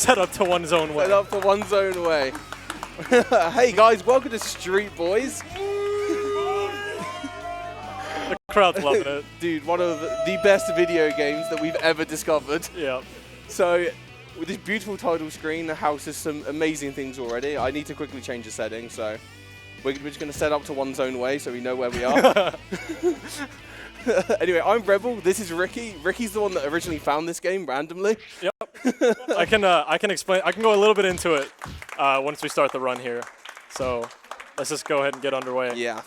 Set up to one zone way. Set up for one zone away. Hey guys, welcome to Street Boys. The crowd's loving it. Dude, one of the best video games that we've ever discovered. Yeah. So, with this beautiful title screen, the house has some amazing things already. I need to quickly change the settings, so we're just going to set up to one zone way so we know where we are. Anyway, I'm Rebel. This is Ricky. Ricky's the one that originally found this game randomly. Yep. I can explain. I can go a little bit into it once we start the run here. So let's just go ahead and get underway. Yeah.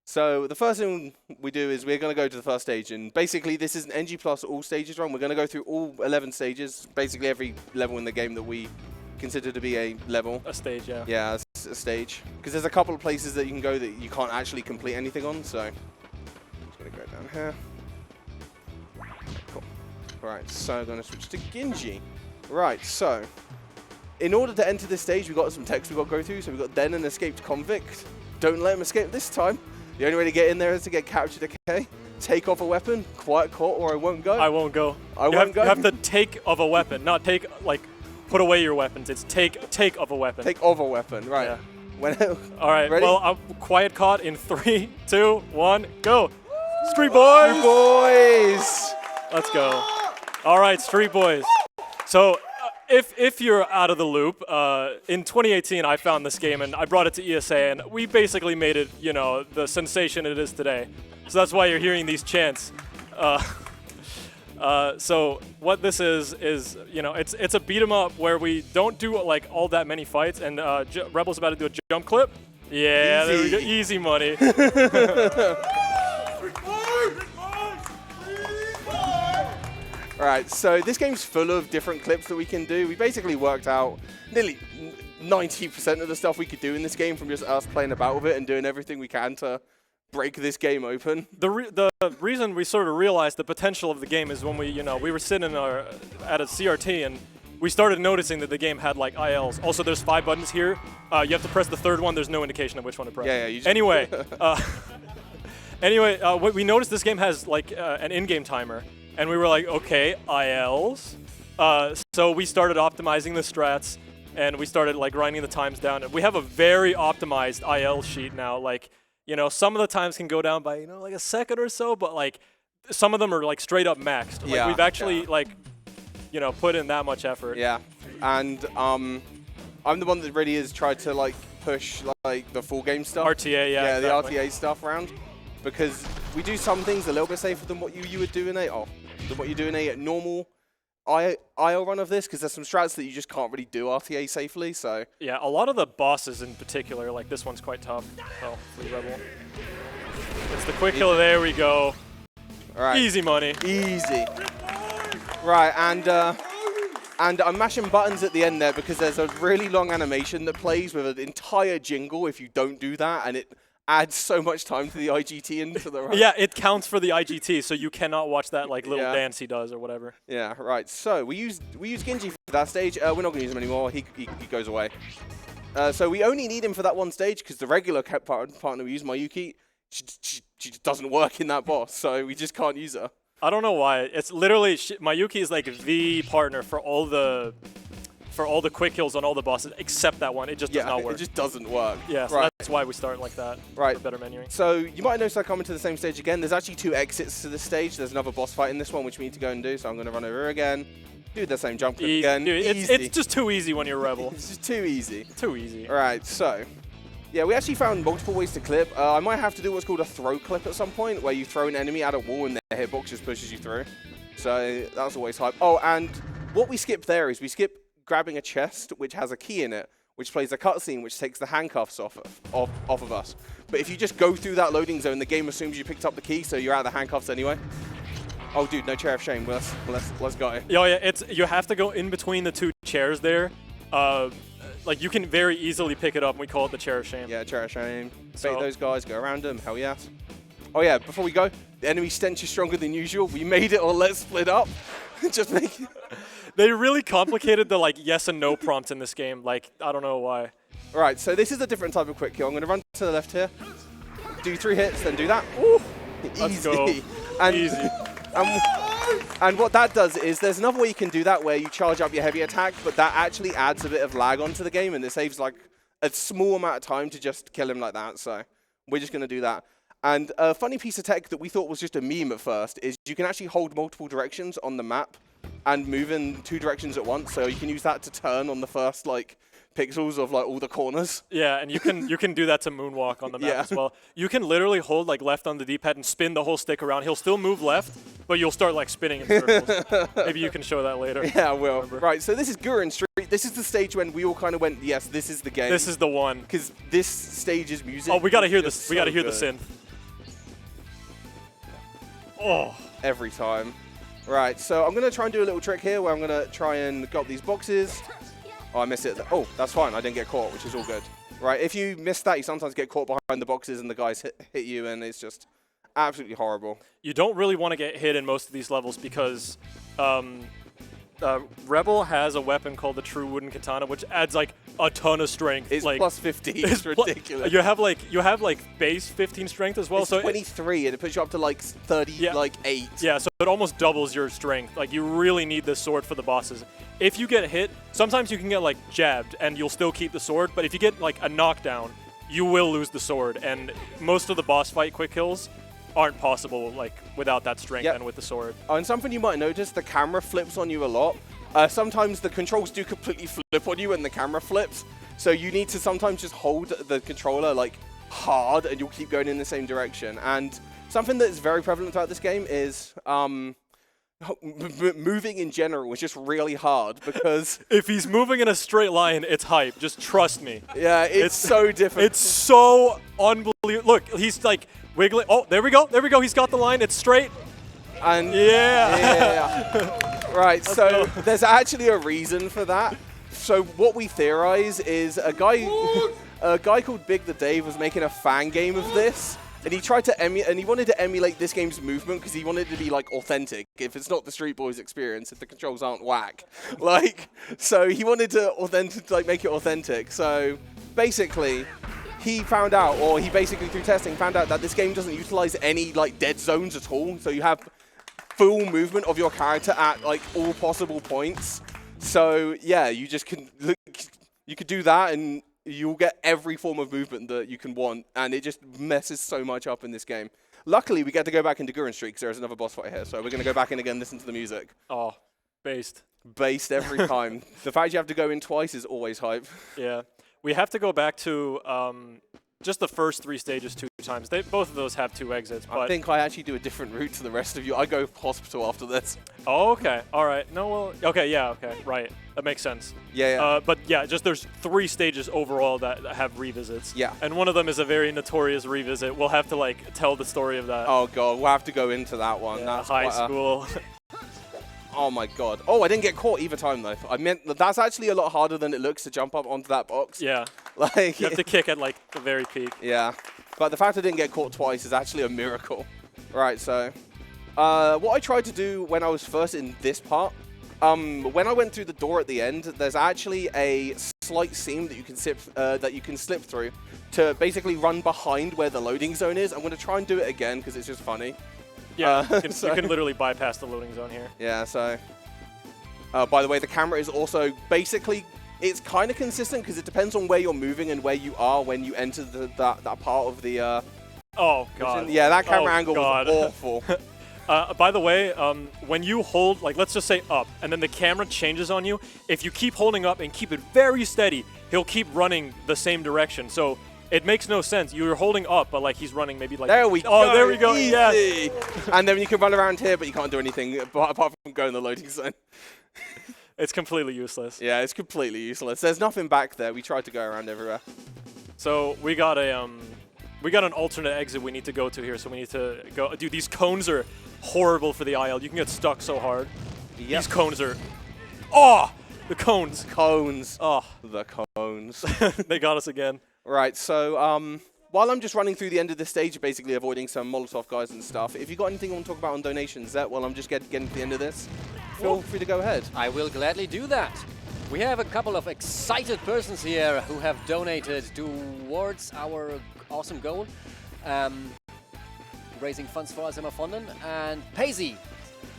So the first thing we do is we're going to go to the first stage, and basically this is an NG Plus all stages run. We're going to go through all 11 stages, basically every level in the game that we consider to be a level. A stage, yeah. Yeah, a stage. Because there's a couple of places that you can go that you can't actually complete anything on, so I'm just going to go down here. Cool. Right, so I'm going to switch to Genji. Right, so in order to enter this stage, we've got some text we've got to go through. So we've got then an escaped convict. Don't let him escape this time. The only way to get in there is to get captured, okay? Take off a weapon, quiet court, or I won't go. I won't go. I won't go. You have to take of a weapon, not take, like, put away your weapons. It's take of a weapon. Take of a weapon, right. Yeah. All right, ready? Well, I'm quiet caught in 3, 2, 1, go. Street Boys! Street Boys! Let's go. All right, Street Boys. So, if you're out of the loop, in 2018 I found this game and I brought it to ESA and we basically made it, you know, the sensation it is today. So that's why you're hearing these chants. So what this is, you know, it's a beat 'em up where we don't do like all that many fights, and Rebel's about to do a jump clip. Yeah, easy. There we go. Easy money. Alright, so this game's full of different clips that we can do. We basically worked out nearly 90% of the stuff we could do in this game from just us playing about with it and doing everything we can to break this game open. The reason we sort of realized the potential of the game is when we were sitting at a CRT and we started noticing that the game had like ILs. Also, there's 5 buttons here. You have to press the third one. There's no indication of which one to press. Yeah, you just anyway, we noticed this game has like an in-game timer. And we were like, okay, ILs. So we started optimizing the strats, and we started like grinding the times down. And we have a very optimized IL sheet now. Like, you know, some of the times can go down by, you know, like a second or so, but like some of them are like straight up maxed. Like yeah, we've actually like, you know, put in that much effort. Yeah, and I'm the one that really has tried to like push like the full game stuff. RTA, yeah. Yeah, exactly. the RTA stuff around, because we do some things a little bit safer than what you would do in what you do in a normal IL run of this, because there's some strats that you just can't really do RTA safely. So yeah, a lot of the bosses in particular, like this one's quite tough. Oh, free Rebel. It's the quick kill. There we go. All right. Easy money. Easy. Right, and I'm mashing buttons at the end there because there's a really long animation that plays with an entire jingle if you don't do that, and it adds so much time to the IGT into the run. Yeah, it counts for the IGT, so you cannot watch that like little dance he does or whatever. Yeah, right. So we use Genji for that stage. We're not going to use him anymore. He goes away. So we only need him for that one stage because the regular partner we use, Mayuki, she just doesn't work in that boss, so we just can't use her. I don't know why. It's literally Mayuki is like the partner for all the quick kills on all the bosses except that one. It just does not work. It just doesn't work. Yeah, so that's why we start like that. Right. For better menuing. So you might notice I come into the same stage again. There's actually 2 exits to this stage. There's another boss fight in this one which we need to go and do. So I'm going to run over again, do the same jump clip again. Dude, it's just too easy when you're Rebel. It's just too easy. Too easy. All right, so yeah, we actually found multiple ways to clip. I might have to do what's called a throw clip at some point, where you throw an enemy at a wall and their hitbox just pushes you through. So that's always hype. Oh, and what we skip there is we skip grabbing a chest which has a key in it, which plays a cutscene which takes the handcuffs off of us. But if you just go through that loading zone, the game assumes you picked up the key, so you're out of the handcuffs anyway. Oh, dude, no chair of shame. Let's go. Yeah, you have to go in between the 2 chairs there. Like you can very easily pick it up, and we call it the chair of shame. Yeah, chair of shame. Bait those guys, go around them. Hell yes. Oh yeah, before we go, the enemy stench is stronger than usual. We made it, or let's split up. Just make it. They really complicated the like yes and no prompts in this game. Like I don't know why. All right, so this is a different type of quick kill. I'm going to run to the left here, do 3 hits, then do that. Ooh, Let's easy. go. And, easy. And what that does is there's another way you can do that where you charge up your heavy attack, but that actually adds a bit of lag onto the game, and it saves like a small amount of time to just kill him like that. So we're just going to do that. And a funny piece of tech that we thought was just a meme at first is you can actually hold multiple directions on the map and move in 2 directions at once. So you can use that to turn on the first like pixels of like all the corners. Yeah, and you can do that to moonwalk on the map as well. You can literally hold like left on the D-pad and spin the whole stick around. He'll still move left, but you'll start like spinning in circles. Maybe you can show that later. Yeah, I will. Right, so this is Gurren Street. This is the stage when we all kind of went, yes, this is the game. This is the one. Because this stage's music. Oh, we gotta hear this. We gotta hear the synth. Oh. Every time. Right, so I'm going to try and do a little trick here where I'm going to try and go up these boxes. Oh, I missed it. Oh, that's fine. I didn't get caught, which is all good. Right, if you miss that, you sometimes get caught behind the boxes and the guys hit you, and it's just absolutely horrible. You don't really want to get hit in most of these levels because Rebel has a weapon called the True Wooden Katana, which adds like a ton of strength. It's like, plus 15. It's ridiculous. You have like base 15 strength as well. It's so 23, and it puts you up to like 30, like 8. Yeah, so it almost doubles your strength. Like you really need this sword for the bosses. If you get hit, sometimes you can get like jabbed and you'll still keep the sword. But if you get like a knockdown, you will lose the sword. And most of the boss fight quick kills aren't possible like without that strength and with the sword. Oh, and something you might notice, the camera flips on you a lot. Sometimes the controls do completely flip on you when the camera flips. So you need to sometimes just hold the controller like hard and you'll keep going in the same direction. And something that is very prevalent throughout this game is moving in general is just really hard because... If he's moving in a straight line, it's hype. Just trust me. Yeah, it's so difficult. It's so unbelievable. Look, he's like wiggling. Oh, there we go. There we go. He's got the line. It's straight. And yeah. Right, so there's actually a reason for that. So what we theorize is a guy called Big the Dave was making a fan game of this, and he tried to he wanted to emulate this game's movement because he wanted it to be like authentic. If it's not the Street Boys experience, if the controls aren't whack, like, so he wanted to make it authentic. So basically, he found out, or he basically through testing found out that this game doesn't utilize any like dead zones at all. So you have full movement of your character at like all possible points. So yeah, you just can look, you could do that and you'll get every form of movement that you can want, and it just messes so much up in this game. Luckily, we get to go back into Gurren Street because there's another boss fight here, so we're going to go back in again, listen to the music. Oh, based. Based every time. The fact you have to go in twice is always hype. Yeah. We have to go back to just the first 3 stages 2 times. Both of those have 2 exits. But I think I actually do a different route to the rest of you. I go hospital after this. Oh, okay. All right. No, well, okay, yeah, okay. Right. That makes sense. Yeah. But yeah, just there's 3 stages overall that have revisits. Yeah. And one of them is a very notorious revisit. We'll have to like tell the story of that. Oh god, we'll have to go into that one. Yeah, that's high school. Oh my god. Oh, I didn't get caught either time though. I meant that's actually a lot harder than it looks to jump up onto that box. Yeah. Like you have to kick at like the very peak. Yeah. But the fact I didn't get caught twice is actually a miracle. Right, so what I tried to do when I was first in this part, when I went through the door at the end, there's actually a slight seam that you can slip through to basically run behind where the loading zone is. I'm going to try and do it again because it's just funny. Yeah, you can literally bypass the loading zone here. Yeah, so... by the way, the camera is also basically... It's kind of consistent because it depends on where you're moving and where you are when you enter that part of the... oh, God. Yeah, that camera angle was awful. By the way, when you hold, like, let's just say up, and then the camera changes on you, if you keep holding up and keep it very steady, he'll keep running the same direction. So... It makes no sense. You're holding up, but like he's running maybe like... There we go. Oh, there we go. Easy. Yes. And then you can run around here, but you can't do anything apart from going the loading zone. It's completely useless. Yeah, it's completely useless. There's nothing back there. We tried to go around everywhere. So we got an alternate exit we need to go to here. So we need to go. Dude, these cones are horrible for the IL. You can get stuck so hard. Yep. These cones are... Oh! The cones. Cones. Oh. The cones. They got us again. Right, so while I'm just running through the end of this stage, basically avoiding some Molotov guys and stuff, if you got anything you want to talk about on donations, Zet, while I'm just getting to the end of this, feel free to go ahead. I will gladly do that. We have a couple of excited persons here who have donated towards our awesome goal, raising funds for Alzheimer Fonden. And Paisy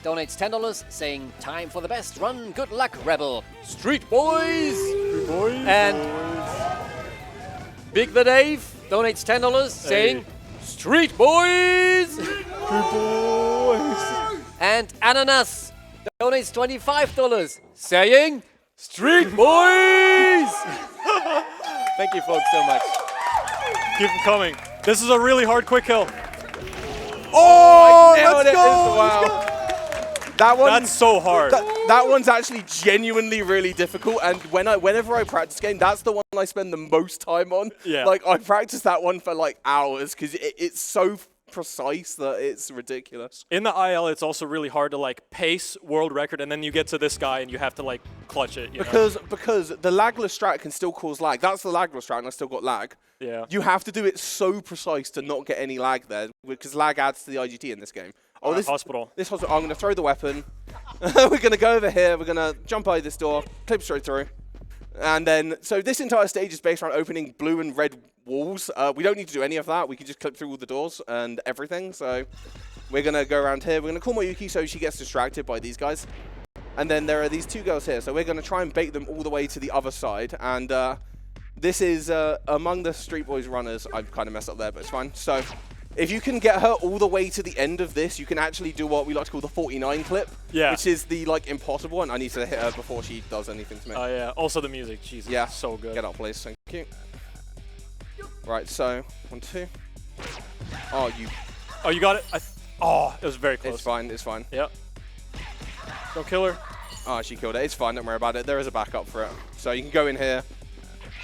donates $10, saying, time for the best run. Good luck, Rebel. Street Boys! Street Boys. And Big the Dave donates $10, saying, Street Boys! Street Boys. And Ananas donates $25, saying, Street Boys! Thank you, folks, so much. Keep them coming. This is a really hard quick kill. Oh, let's go! Wow. That one, That's so hard. That one's actually genuinely really difficult, and whenever I practice game, that's the one I spend the most time on. Yeah. Like, I practice that one for like hours because it's so precise that it's ridiculous. In the IL, it's also really hard to like pace world record, and then you get to this guy and you have to like clutch it. You know? Because the lagless strat can still cause lag. That's the lagless strat, and I still got lag. Yeah. You have to do it so precise to not get any lag there, because lag adds to the IGT in this game. Oh, this hospital. This hospital. I'm going to throw the weapon. We're going to go over here. We're going to jump by this door, clip straight through. And then, so this entire stage is based around opening blue and red walls. We don't need to do any of that. We can just clip through all the doors and everything. So we're going to go around here. We're going to call Mayuki so she gets distracted by these guys. And then there are these two girls here. So we're going to try and bait them all the way to the other side. And this is among the Street Boys runners. I've kind of messed up there, but it's fine. So if you can get her all the way to the end of this, you can actually do what we like to call the 49 clip. Yeah. Which is the like impossible, and I need to hit her before she does anything to me. Oh yeah. Also the music, Jesus. Yeah. So good. Get up, please. Thank you. Right. So 1, 2. Oh, you. Oh, you got it. Oh, it was very close. It's fine. It's fine. Yep. Don't kill her. Oh, she killed it. It's fine. Don't worry about it. There is a backup for it. So you can go in here,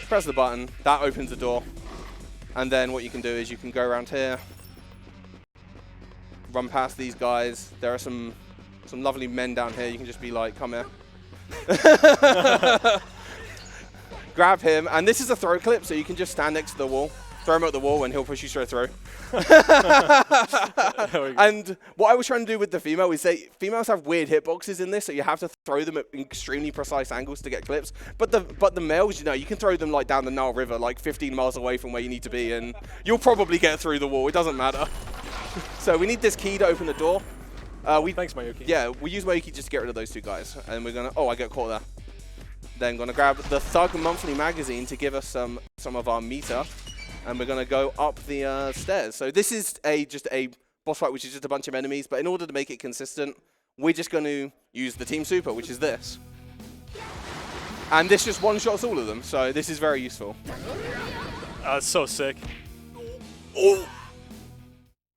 press the button. That opens the door, and then what you can do is you can go around here. Run past these guys. There are some lovely men down here. You can just be like, come here. Grab him. And this is a throw clip, so you can just stand next to the wall, throw him at the wall, and he'll push you straight through. And what I was trying to do with the female is say females have weird hitboxes in this, so you have to throw them at extremely precise angles to get clips. But the males, you know, you can throw them like down the Nile River, like 15 miles away from where you need to be, and you'll probably get through the wall. It doesn't matter. So we need this key to open the door. Thanks, Mayuki. Yeah, we use Mayuki just to get rid of those two guys. And we're gonna, oh, I get caught there. Then gonna grab the Thug Monthly magazine to give us some of our meter. And we're gonna go up the stairs. So this is just a boss fight, which is just a bunch of enemies. But in order to make it consistent, we're just gonna use the Team Super, which is this. And this just one-shots all of them. So this is very useful. It's so sick. Oh.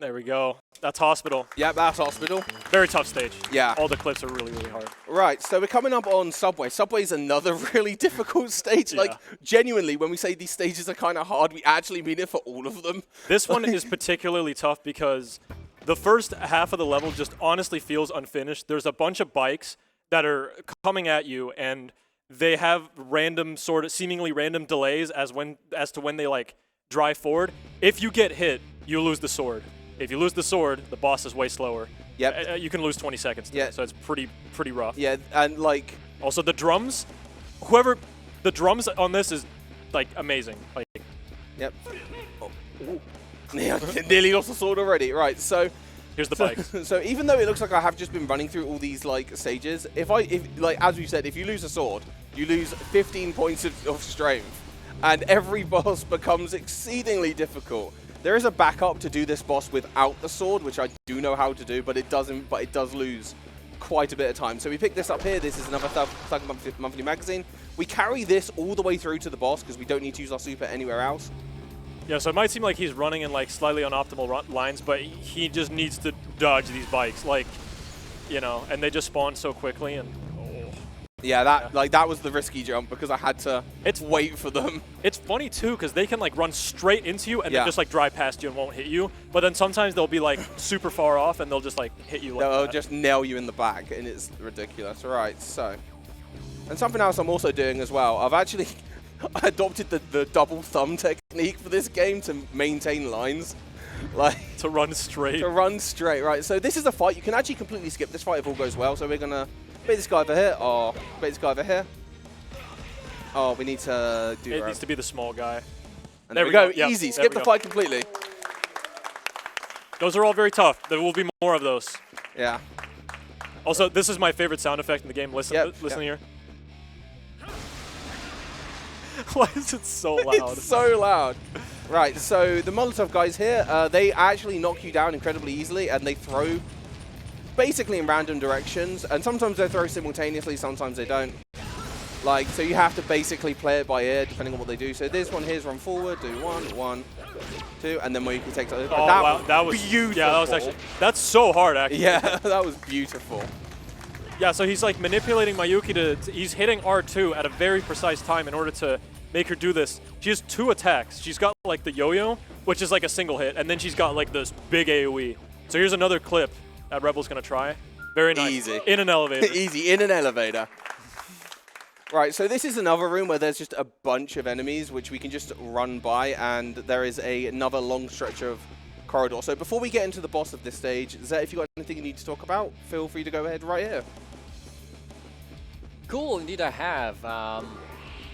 There we go. That's hospital. Yeah, that's hospital. Very tough stage. Yeah. All the clips are really, really hard. Right, so we're coming up on Subway. Subway's another really difficult stage. Yeah. Like, genuinely, when we say these stages are kind of hard, we actually mean it for all of them. This one is particularly tough because the first half of the level just honestly feels unfinished. There's a bunch of bikes that are coming at you, and they have random sort of seemingly random delays as to when they like drive forward. If you get hit, you lose the sword. If you lose the sword, the boss is way slower. Yep. You can lose 20 seconds. Yeah. So it's pretty rough. Yeah, and like... Also, the drums, the drums on this is like amazing. Like. Yep. Oh. Yeah, nearly lost the sword already. Right, so... Here's the bikes. So even though it looks like I have just been running through all these like stages, if like as we said, if you lose a sword, you lose 15 points of strength, and every boss becomes exceedingly difficult. There is a backup to do this boss without the sword, which I do know how to do, but it doesn't. But it does lose quite a bit of time. So we pick this up here. This is another Thug Monthly magazine. We carry this all the way through to the boss because we don't need to use our super anywhere else. Yeah, so it might seem like he's running in like slightly unoptimal lines, but he just needs to dodge these bikes, like, you know, and they just spawn so quickly. And yeah, that was the risky jump because I had to wait for them. It's funny too because they can like run straight into you and then just like drive past you and won't hit you. But then sometimes they'll be like super far off and they'll just like hit you. Like they'll just nail you in the back, and it's ridiculous. Right, so, and something else I'm also doing as well. I've actually adopted the double thumb technique for this game to maintain lines. Like to run straight. To run straight, right. So this is a fight. You can actually completely skip this fight if all goes well. So we're going to bait this guy over here. Oh, bait this guy over here. Oh, we need to do it. Needs to be the small guy. And there we go. Yep. Easy. Skip the fight completely. Those are all very tough. There will be more of those. Yeah. Also, this is my favorite sound effect in the game. Listen, listen here. Why is it so loud? It's so loud. Right, so the Molotov guys here, they actually knock you down incredibly easily, and they throw basically in random directions. And sometimes they throw simultaneously, sometimes they don't. Like, so you have to basically play it by ear, depending on what they do. So this one here's run forward, do one, two, and then Mayuki takes it. Oh, wow, that was beautiful. Yeah, that was actually, that's so hard, actually. Yeah, that was beautiful. Yeah, so he's like manipulating Mayuki to he's hitting R2 at a very precise time in order to make her do this. She has 2 attacks. She's got like the yo-yo, which is like a single hit, and then she's got like this big AoE. So here's another clip that Rebel's gonna try. Very nice. Easy. In an elevator. Easy, in an elevator. Right, so this is another room where there's just a bunch of enemies which we can just run by, and there is another long stretch of corridor. So before we get into the boss of this stage, Zet, if you've got anything you need to talk about, feel free to go ahead right here. Cool, indeed I have.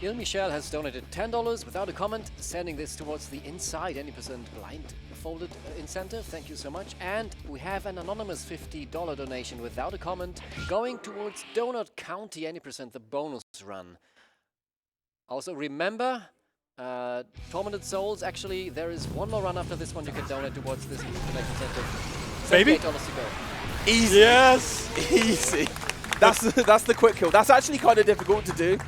Il Michel has donated $10 without a comment, sending this towards the Inside Any Percent blindfolded incentive. Thank you so much. And we have an anonymous $50 donation without a comment going towards Donut County Any Percent, the bonus run. Also remember, Tormented Souls, actually there is one more run after this one you can donate towards this donation incentive. Baby? $78 to go. Easy. Yes! Easy. That's the quick kill. That's actually kind of difficult to do.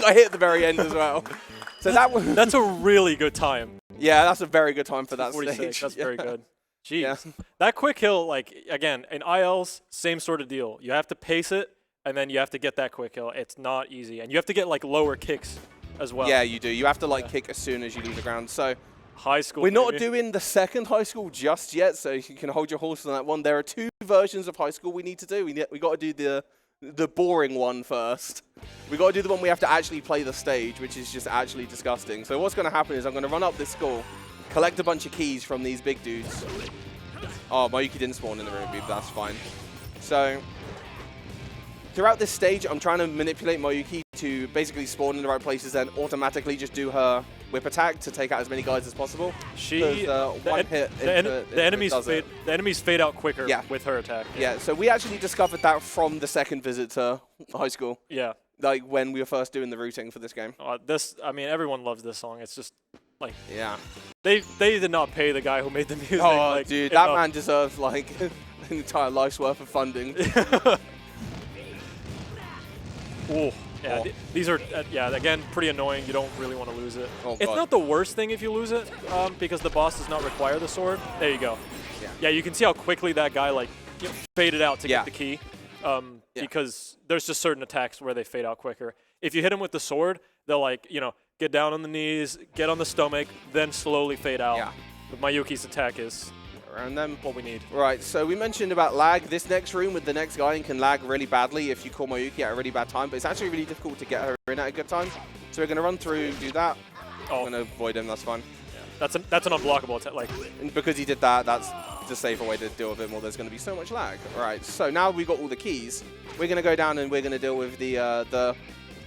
I hit at the very end as well. So that's a really good time. Yeah, that's a very good time for that 46, stage. that's very good. Jeez. Yeah. That quick hill, like, again, in ILs, same sort of deal. You have to pace it, and then you have to get that quick hill. It's not easy. And you have to get, like, lower kicks as well. Yeah, you do. You have to, like, kick as soon as you leave the ground. So high school, we're not doing the second high school just yet, so you can hold your horse on that one. There are 2 versions of high school we need to do. We got to do the boring one first. We got to do the one we have to actually play the stage, which is just actually disgusting. So what's going to happen is I'm going to run up this school, collect a bunch of keys from these big dudes. Oh, Mayuki didn't spawn in the room, but that's fine. So throughout this stage, I'm trying to manipulate Mayuki to basically spawn in the right places and automatically just do her whip attack to take out as many guys as possible. The enemies fade out quicker with her attack. Yeah, so we actually discovered that from the second visit to high school. Yeah. Like when we were first doing the routing for this game. I mean, everyone loves this song. It's just like, yeah, they did not pay the guy who made the music. Oh, like, dude, that man deserves like an entire life's worth of funding. Ooh, yeah, these are again pretty annoying. You don't really want to lose it. Oh, it's not the worst thing if you lose it, because the boss does not require the sword. There you go. Yeah, you can see how quickly that guy like faded out to get the key. Because there's just certain attacks where they fade out quicker. If you hit them with the sword, they'll like, get down on the knees, get on the stomach, then slowly fade out. Yeah. But Mayuki's attack is around them. What we need. Right, so we mentioned about lag. This next room with the next guy can lag really badly if you call Mayuki at a really bad time, but it's actually really difficult to get her in at a good time. So we're going to run through, do that. I'm going to avoid him, that's fine. Yeah. That's an unblockable attack. Like, and because he did that, that's the safer way to deal with it more. There's going to be so much lag. All right, so now we've got all the keys. We're going to go down and we're going to deal with the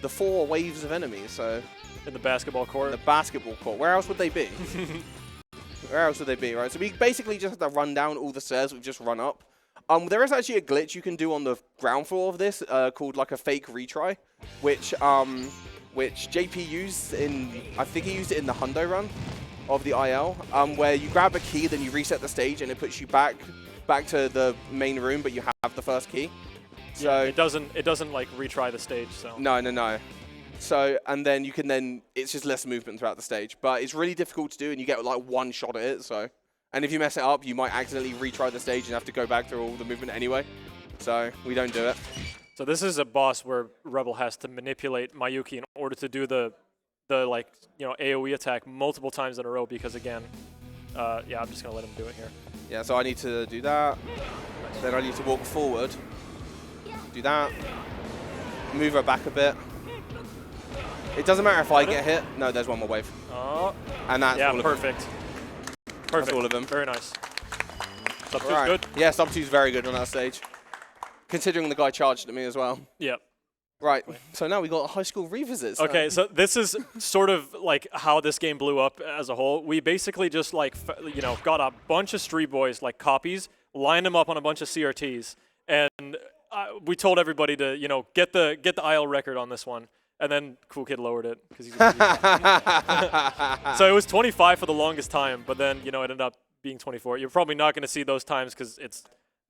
4 waves of enemies. So in the basketball court. The basketball court. Where else would they be? Where else would they be, right? So we basically just have to run down all the stairs we've just run up. There is actually a glitch you can do on the ground floor of this called like a fake retry, which JP used in, I think he used it in the Hundo run of the IL, where you grab a key, then you reset the stage, and it puts you back to the main room, but you have the first key. So yeah, it doesn't like retry the stage. So no. So, and then you can it's just less movement throughout the stage. But it's really difficult to do, and you get like one shot at it, so. And if you mess it up, you might accidentally retry the stage and have to go back through all the movement anyway. So, we don't do it. So this is a boss where Rebel has to manipulate Mayuki in order to do the like, AoE attack multiple times in a row because again, yeah, I'm just going to let him do it here. Yeah, so I need to do that. Then I need to walk forward. Do that. Move her back a bit. It doesn't matter if I get hit. No, there's one more wave. Oh. And that's all of perfect. them. Perfect. That's all of them. Very nice. Sub 2's good. Yeah, sub 2's very good on that stage. Considering the guy charged at me as well. Yep. Right, so now we got high school revisits. Okay, so this is sort of like how this game blew up as a whole. We basically just like, got a bunch of Street Boys, like copies, lined them up on a bunch of CRTs, and we told everybody to, you know, get the IL record on this one, and then Cool Kid lowered it because he's. So it was 25 for the longest time, but then it ended up being 24. You're probably not going to see those times because it's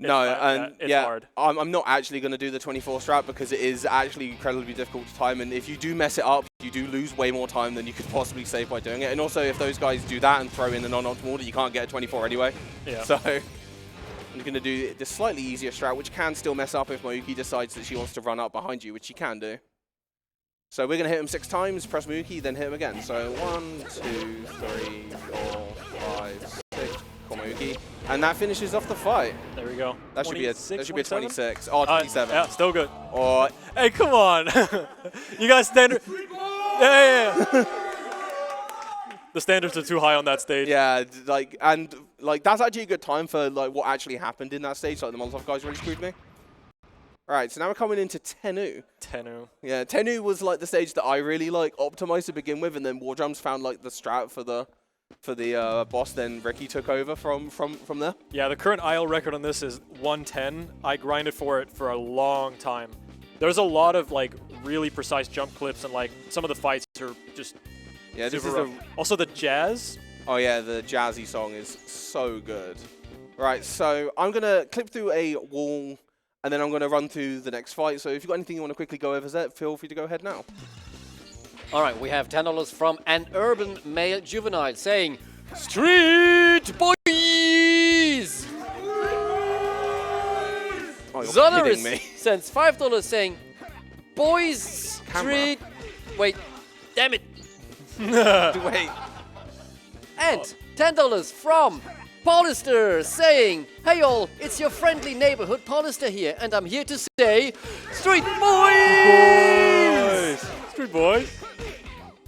hard. I'm not actually going to do the 24 strat because it is actually incredibly difficult to time, and if you do mess it up, you do lose way more time than you could possibly save by doing it. And also, if those guys do that and throw in the non-optimal order, you can't get a 24 anyway. Yeah. So I'm going to do the slightly easier strat, which can still mess up if Mayuki decides that she wants to run up behind you, which she can do. So we're going to hit him 6 times, press Mayuki, then hit him again. So 1, 2, 3, 4, 5, 6. Mayuki, and that finishes off the fight. There we go. That should be a 26. Oh, 27. Yeah, still good. Or hey, come on. You guys standard. Yeah. The standards are too high on that stage. Yeah, like that's actually a good time for like what actually happened in that stage. Like the Molotov guys really screwed me. All right, so now we're coming into Tenu. Tenu. Yeah, Tenu was like the stage that I really like optimized to begin with, and then War Drums found like the strat for the boss, then Ricky took over from there. Yeah, the current IL record on this is 110. I grinded for it for a long time. There's a lot of like really precise jump clips, and like some of the fights are just super rough. Also the jazz. Oh yeah, the jazzy song is so good. Right, so I'm gonna clip through a wall, and then I'm gonna run through the next fight. So if you've got anything you want to quickly go over, Zet, feel free to go ahead now. All right, we have $10 from an urban male juvenile saying, Street Boyz! Oh, Zonorous sends $5 saying, Boyz Street... Wait, damn it. Wait. And $10 from Polister saying, hey all, it's your friendly neighborhood Polister here, and I'm here to say, Street Boyz! Street Boyz.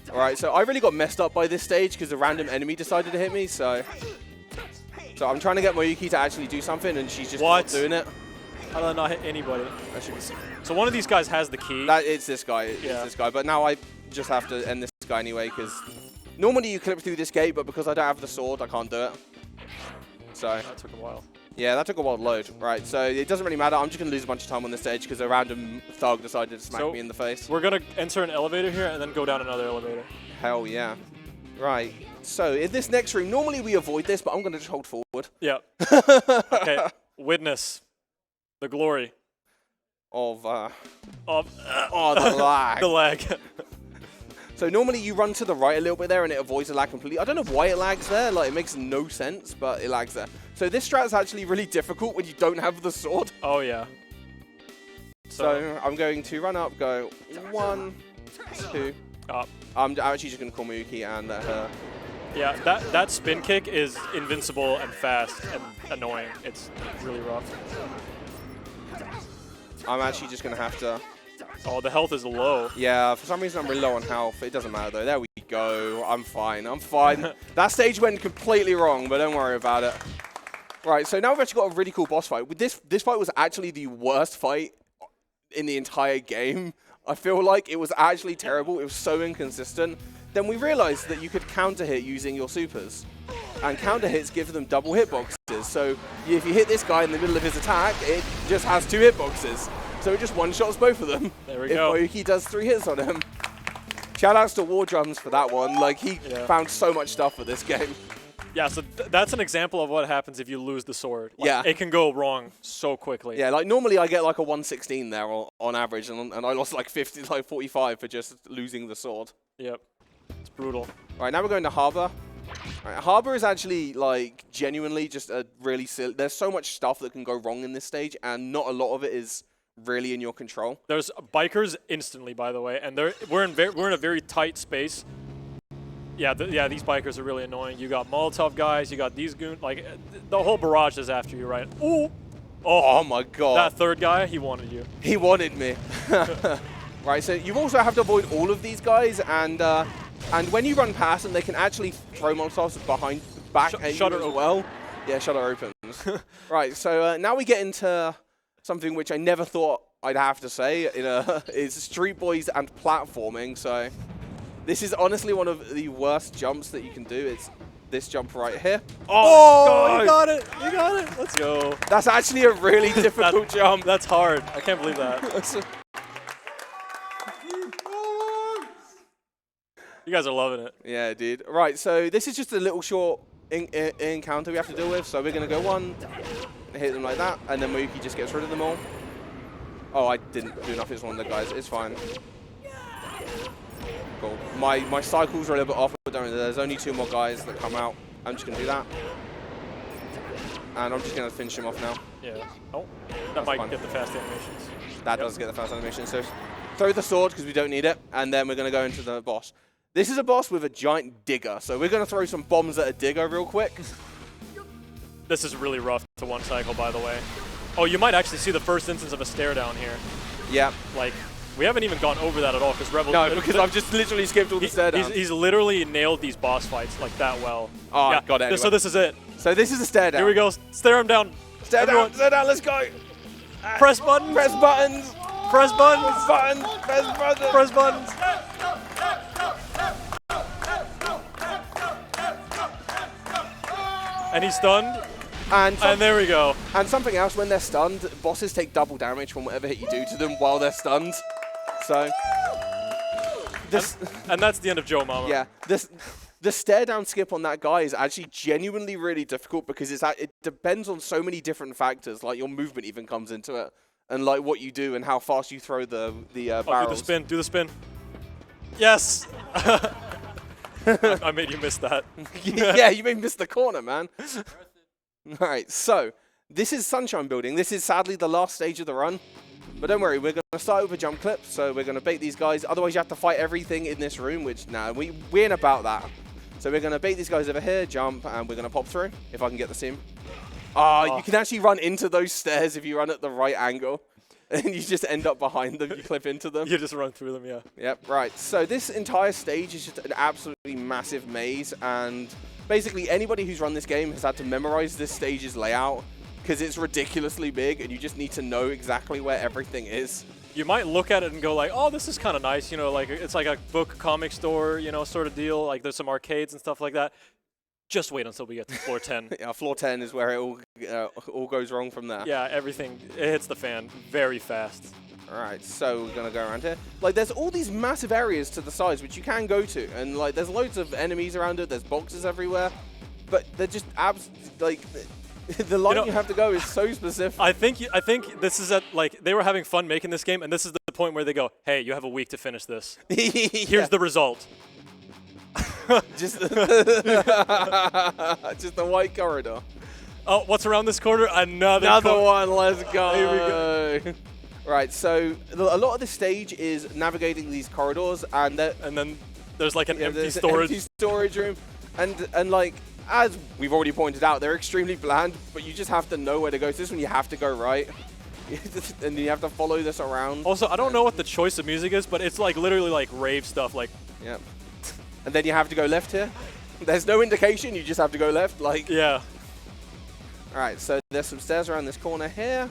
Alright, so I really got messed up by this stage because a random enemy decided to hit me, so I'm trying to get Mayuki to actually do something, and she's just not doing it. How did I not hit anybody? So one of these guys has the key. It's this guy. It's this guy, but now I just have to end this guy anyway, because normally you clip through this gate, but because I don't have the sword, I can't do it. So that took a while. Yeah, that took a while to load. Right, so it doesn't really matter. I'm just going to lose a bunch of time on this stage because a random thug decided to smack me in the face. We're going to enter an elevator here and then go down another elevator. Hell yeah. Right, so in this next room, normally we avoid this, but I'm going to just hold forward. Yeah. Okay, witness the glory of the lag. The lag. So normally you run to the right a little bit there and it avoids the lag completely. I don't know why it lags there, like it makes no sense, but it lags there. So this strat is actually really difficult when you don't have the sword. Oh yeah. So I'm going to run up, go 1, 2. Up. I'm actually just going to call Mayuki and let her. Yeah, that spin kick is invincible and fast and annoying. It's really rough. I'm actually just going to have to. Oh, the health is low. Yeah, for some reason I'm really low on health. It doesn't matter though. There we go. I'm fine. I'm fine. That stage went completely wrong, but don't worry about it. Right, so now we've actually got a really cool boss fight. This fight was actually the worst fight in the entire game. I feel like it was actually terrible. It was so inconsistent. Then we realized that you could counter hit using your supers. And counter hits give them double hitboxes. So if you hit this guy in the middle of his attack, it just has 2 hitboxes. So it just one-shots both of them. There we go. If Mayuki does 3 hits on him. Shoutouts to War Drums for that one. Like, he found so much stuff for this game. Yeah, so that's an example of what happens if you lose the sword. Like, yeah. It can go wrong so quickly. Yeah, like normally I get like a 116 there on average, and I lost like 45 for just losing the sword. Yep. It's brutal. All right, now we're going to Harbor. All right, Harbor is actually like genuinely just a really silly. There's so much stuff that can go wrong in this stage, and not a lot of it is really in your control. There's bikers instantly, by the way, and we're in a very tight space. Yeah, these bikers are really annoying. You got Molotov guys, you got these goons. Like the whole barrage is after you, right? Ooh! Oh my god! That third guy, he wanted you. He wanted me. Right, so you also have to avoid all of these guys, and when you run past them, they can actually throw Molotovs back at you as well. Yeah, shutter opens. Right, so now we get into something which I never thought I'd have to say. Is Street Boyz and platforming. So this is honestly one of the worst jumps that you can do. this jump right here. Oh, you got it! You got it! Let's go. That's actually a really difficult jump. That's hard. I can't believe that. You guys are loving it. Yeah, dude. Right, so this is just a little short encounter we have to deal with. So we're going to go one, hit them like that, and then Mookie just gets rid of them all. Oh, I didn't do enough. It's one of the guys. It's fine. Cool. My cycles are a little bit off, but don't worry, there's only 2 more guys that come out. I'm just going to do that. And I'm just going to finish him off now. Yeah. Oh, that might get the fast animations. That does get the fast animation. So throw the sword because we don't need it, and then we're going to go into the boss. This is a boss with a giant digger, so we're going to throw some bombs at a digger real quick. This is really rough to one cycle, by the way. Oh, you might actually see the first instance of a stare down here. Yeah. Like, we haven't even gone over that at all because Rebel. No, because I've just literally skipped all the stare downs. He's literally nailed these boss fights like that well. Oh, yeah, got it. Anyway. So this is it. So this is a stare down. Here we go. Stare him down. Stare down, let's go. Press buttons. Press buttons. Press buttons. Buttons. Press buttons. Press buttons. And he's stunned. And there we go. And something else, when they're stunned, bosses take double damage from whatever hit you do to them while they're stunned. So, and that's the end of Joe Mama. Yeah, the stare down skip on that guy is actually genuinely really difficult because it depends on so many different factors. Like your movement even comes into it, and like what you do and how fast you throw the barrels. Do the spin. Yes. I made you miss that. Yeah, you made me miss the corner, man. All right, so this is Sunshine Building. This is sadly the last stage of the run. But don't worry, we're going to start with a jump clip. So we're going to bait these guys. Otherwise, you have to fight everything in this room, which, nah, we ain't about that. So we're going to bait these guys over here, jump, and we're going to pop through, if I can get the sim. You can actually run into those stairs if you run at the right angle. And you just end up behind them, you clip into them. You just run through them, yeah. Yep, right. So this entire stage is just an absolutely massive maze, and basically anybody who's run this game has had to memorize this stage's layout because it's ridiculously big, and you just need to know exactly where everything is. You might look at it and go like, oh, this is kind of nice, you know, like it's like a book comic store, you know, sort of deal. Like there's some arcades and stuff like that. Just wait until we get to floor 10. Yeah, floor 10 is where it all goes wrong from there. Yeah, everything, it hits the fan very fast. All right, so we're going to go around here. Like, there's all these massive areas to the sides which you can go to. And, like, there's loads of enemies around it. There's boxes everywhere. But they're just like, the line you have to go is so specific. I think this is like, they were having fun making this game, and this is the point where they go, hey, you have a week to finish this. Here's the result. just the white corridor. Oh, what's around this corner? Another one. Let's go. Here we go. Right, so a lot of this stage is navigating these corridors, and then there's like an empty storage room, and like as we've already pointed out, they're extremely bland, but you just have to know where to go. So this one you have to go right, and you have to follow this around. Also, I don't know what the choice of music is, but it's like literally like rave stuff, like. Yep. And then you have to go left here. There's no indication, you just have to go left, like. Yeah. Alright, so there's some stairs around this corner here.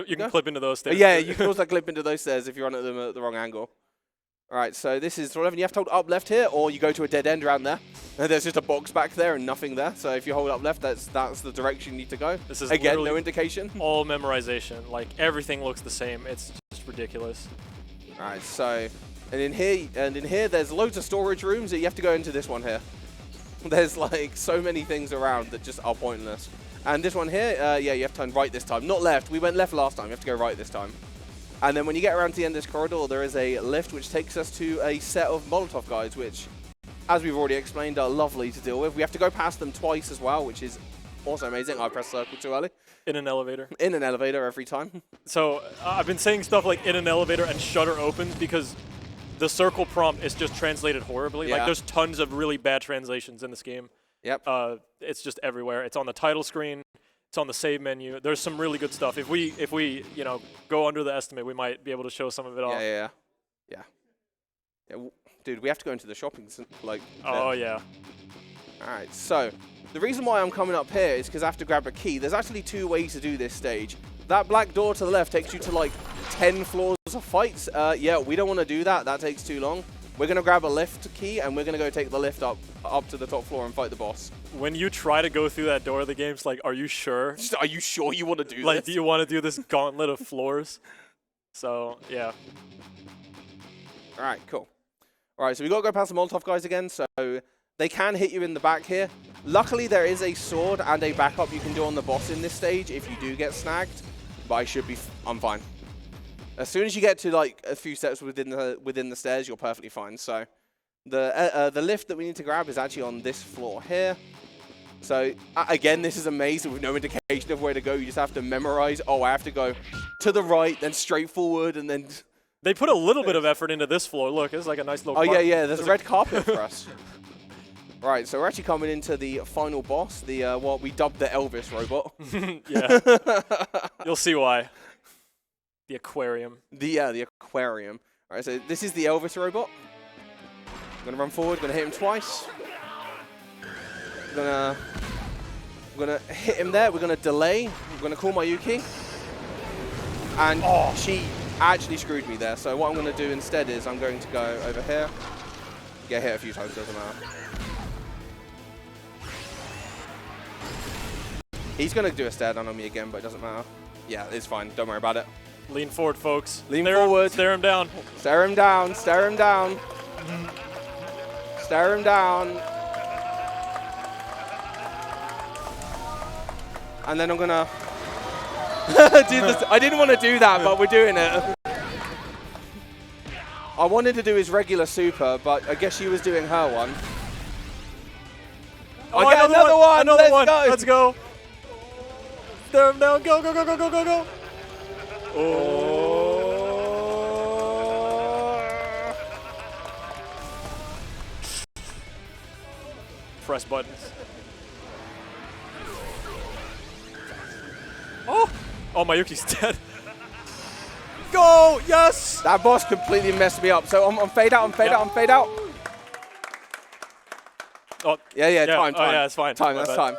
You can clip into those stairs. Yeah, you can also clip into those stairs if you run at them at the wrong angle. Alright, so this is 11. You have to hold up left here, or you go to a dead end around there. And there's just a box back there and nothing there. So if you hold up left, that's the direction you need to go. This is again no indication. All memorization. Like everything looks the same. It's just ridiculous. Alright, so and in here there's loads of storage rooms that you have to go into this one here. There's like so many things around that just are pointless. And this one here, yeah, you have to turn right this time. Not left. We went left last time. You have to go right this time. And then when you get around to the end of this corridor, there is a lift which takes us to a set of Molotov guys, which, as we've already explained, are lovely to deal with. We have to go past them twice as well, which is also amazing. I pressed circle too early. In an elevator. In an elevator every time. So I've been saying stuff like in an elevator and shutter opens because the circle prompt is just translated horribly. Yeah. Like there's tons of really bad translations in this game. Yep. It's just everywhere. It's on the title screen. It's on the save menu. There's some really good stuff. If we you know go under the estimate, we might be able to show some of it off. Yeah. Dude, we have to go into the shopping like. Oh yeah. All right. So the reason why I'm coming up here is because I have to grab a key. There's actually 2 ways to do this stage. That black door to the left takes you to like 10 floors of fights. Yeah, we don't want to do that. That takes too long. We're going to grab a lift key, and we're going to go take the lift up to the top floor and fight the boss. When you try to go through that door, the game's like, are you sure? Are you sure you want to do this? Like, do you want to do this gauntlet of floors? So, yeah. All right, cool. All right, so we got to go past the Molotov guys again, so they can hit you in the back here. Luckily, there is a sword and a backup you can do on the boss in this stage if you do get snagged, but I'm fine. As soon as you get to like a few steps within the stairs, you're perfectly fine. So the lift that we need to grab is actually on this floor here. So again, this is a maze with no indication of where to go. You just have to memorize. Oh, I have to go to the right, then straight forward, and then. They put a little bit of effort into this floor. Look, it's like a nice little. Oh yeah. There's a red carpet for us. Right, so we're actually coming into the final boss, the what we dubbed the Elvis robot. Yeah. You'll see why. The aquarium. The aquarium. All right, so this is the Elvis robot. I'm gonna run forward. Gonna hit him twice. We're gonna hit him there. We're gonna delay. We're gonna call my Yuki. And she actually screwed me there. So what I'm gonna do instead is I'm going to go over here. Get hit a few times, doesn't matter. He's gonna do a stare down on me again, but it doesn't matter. Yeah, it's fine. Don't worry about it. Lean forward, folks. Lean forward. Stare him down. Stare him down. Stare him down. Stare him down. And then I'm gonna do this. I didn't want to do that, but we're doing it. I wanted to do his regular super, but I guess she was doing her one. Oh, I get another one. Another one. Go. Let's go. Stare him down. Go, go, go, go, go, go, go. Oh. Press buttons. Oh! Oh, Mayuki's dead. Go! Yes! That boss completely messed me up. So I'm fade out, I'm fade out, I'm fade out. Oh, yeah, time. Oh, yeah, it's fine. That's time.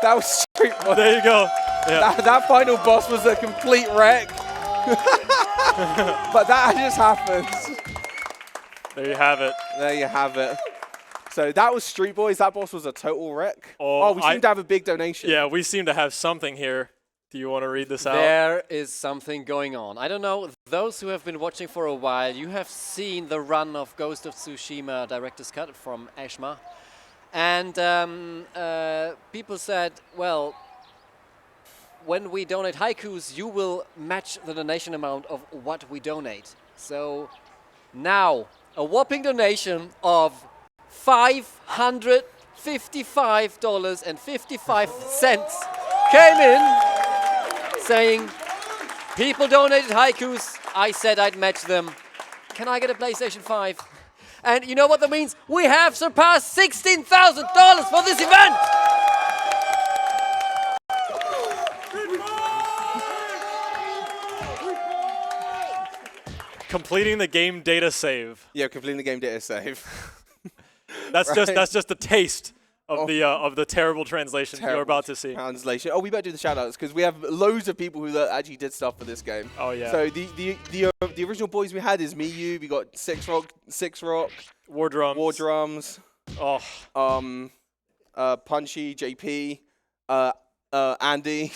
That was Street Boy. There you go. Yeah. That final boss was a complete wreck. But that just happens. There you have it. There you have it. So that was Street Boys. That boss was a total wreck. Oh, we seem to have a big donation. Yeah, we seem to have something here. Do you want to read this out? There is something going on. I don't know, those who have been watching for a while, you have seen the run of Ghost of Tsushima Director's Cut from Ashma. And people said, well, when we donate haikus, you will match the donation amount of what we donate. So now, a whopping donation of $555.55 came in, saying, people donated haikus, I said I'd match them. Can I get a PlayStation 5? And you know what that means? We have surpassed $16,000 for this event! Completing the game data save. Yeah, completing the game data save. That's Right. just a taste of the terrible translation you're about to see. Translation. Oh, we better do the shoutouts because we have loads of people who actually did stuff for this game. Oh yeah. So the original Boyz we had is me, you. We got Six Rock, War Drums. Oh. Punchy, JP, Andy.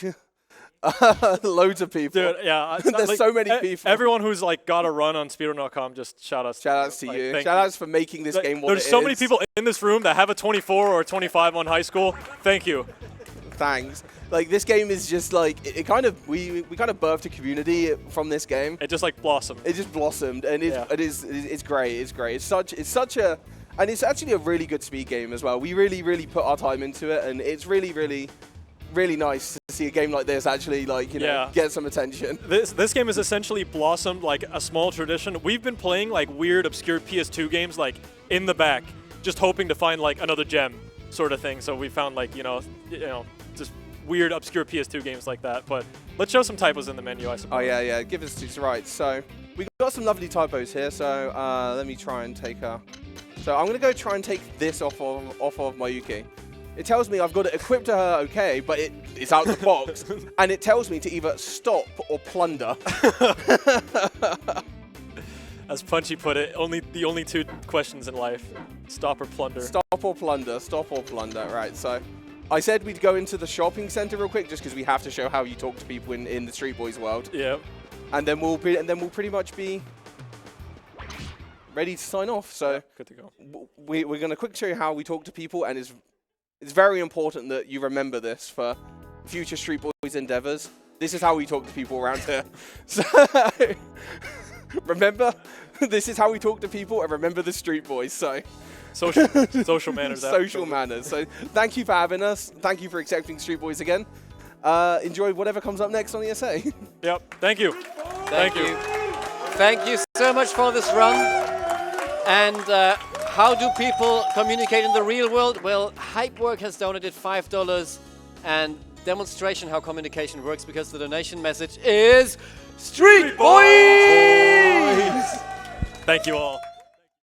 Loads of people. Dude, yeah. There's so many people. Everyone who's like got a run on Speedrun.com, just shout outs. Shout outs to you. Shout outs for making this game what it is. There's so many people in this room that have a 24 or a 25 on high school. Thank you. Thanks. Like this game is just like we kind of birthed a community from this game. It just like blossomed. It just blossomed, and it's great. It's great. It's actually a really good speed game as well. We really put our time into it, and it's really nice to see a game like this actually get some attention. This game has essentially blossomed like a small tradition. We've been playing like weird, obscure PS2 games like in the back, just hoping to find like another gem sort of thing. So we found like just weird, obscure PS2 games like that. But let's show some typos in the menu, I suppose. Oh yeah. Give us two. Right. So we got some lovely typos here. So let me try and take a. So I'm gonna go try and take this off of Mayuki. It tells me I've got it equipped to her, okay, but it's out of the box. And it tells me to either stop or plunder. As As Punchy put it, the only two questions in life: stop or plunder. Stop or plunder. Stop or plunder. Right. So, I said we'd go into the shopping center real quick, just because we have to show how you talk to people in the Street Boys world. Yeah. And then we'll pretty much be ready to sign off. So yeah, good to go. We're going to quickly show you how we talk to people, and it's very important that you remember this for future Street Boys endeavors. This is how we talk to people around here. So remember, this is how we talk to people, and remember the Street Boys. So social manners. Social manners. So thank you for having us. Thank you for accepting Street Boys again. Enjoy whatever comes up next on ESA. Yep. Thank you. Thank you. Thank you so much for this run. And how do people communicate in the real world? Well, Hypework has donated $5 and demonstration how communication works, because the donation message is Street Boys! Thank you all.